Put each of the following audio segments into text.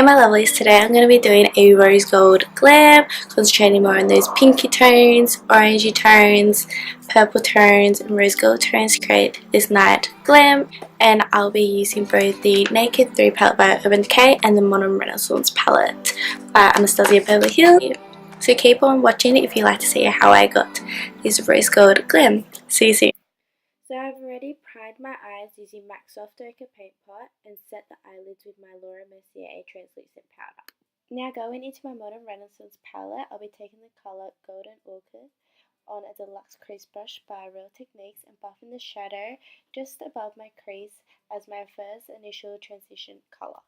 Hey my lovelies, today I'm going to be doing a rose gold glam, concentrating more on those pinky tones, orangey tones, purple tones and rose gold tones to create this night glam. And I'll be using both the Naked 3 palette by Urban Decay and the Modern Renaissance palette by Anastasia Beverly Hills. So keep on watching if you'd like to see how I got this rose gold glam. See you soon. So I've already primed my eyes using MAC Soft Ochre Paint Pot and set the eyelids with my Laura Mercier translucent powder. Now going into my Modern Renaissance palette, I'll be taking the colour Golden Orchid on a deluxe crease brush by Real Techniques and buffing the shadow just above my crease as my first initial transition colour.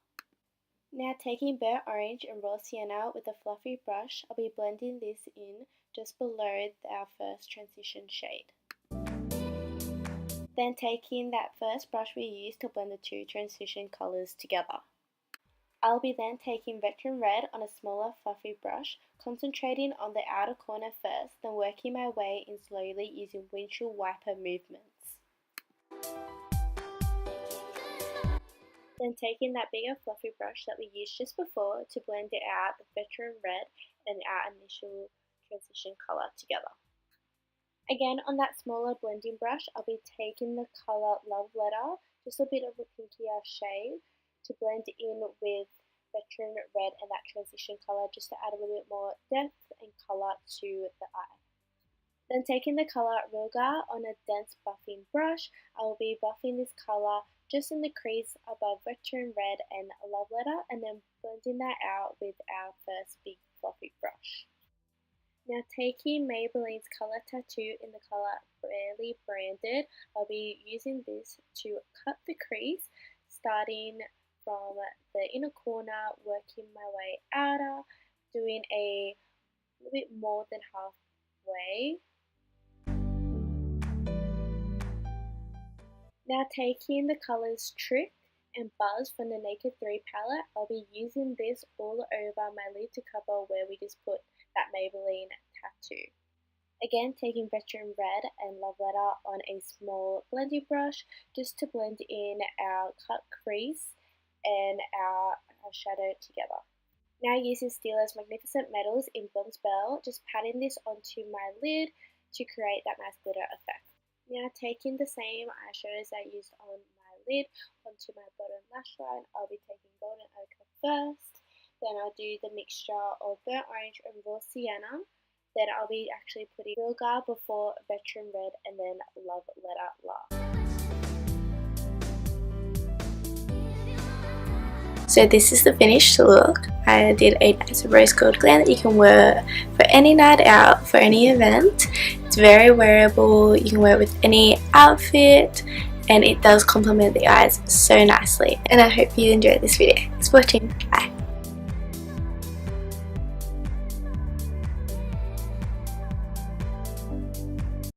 Now taking Burnt Orange and Raw Sienna with a fluffy brush, I'll be blending this in just below our first transition shade. Then taking that first brush we used to blend the two transition colours together. I'll be then taking Veteran Red on a smaller fluffy brush, concentrating on the outer corner first, then working my way in slowly using windshield wiper movements. Then taking that bigger fluffy brush that we used just before to blend it out, the Veteran Red and our initial transition colour together. Again, on that smaller blending brush, I'll be taking the colour Love Letter, just a bit of a pinkier shade, to blend in with Veteran Red and that transition colour, just to add a little bit more depth and colour to the eye. Then taking the colour Rilgar on a dense buffing brush, I will be buffing this colour just in the crease above Veteran Red and Love Letter, and then blending that out with our first big fluffy brush. Now taking Maybelline's Colour Tattoo in the colour Barely Branded, I'll be using this to cut the crease, starting from the inner corner, working my way outer, doing a little bit more than halfway. Now taking the colours Trick and Buzz from the Naked 3 palette, I'll be using this all over my lid to cover where we just put that Maybelline tattoo. Again, taking Veteran Red and Love Letter on a small blending brush just to blend in our cut crease and our shadow together. Now using Stila's Magnificent Metals in Bronze Bell, just patting this onto my lid to create that nice glitter effect. Now taking the same eyeshadows I used on my lid onto my bottom lash line, I'll be taking Golden Ochre first. Then I'll do the mixture of Burnt Orange and Raw Sienna. Then I'll be actually putting Rilgar before Veteran Red and then Love Letter last. So this is the finished look. I did a nice rose gold glam that you can wear for any night out, for any event. It's very wearable, you can wear it with any outfit, and it does complement the eyes so nicely. And I hope you enjoyed this video. Thanks for watching. Bye.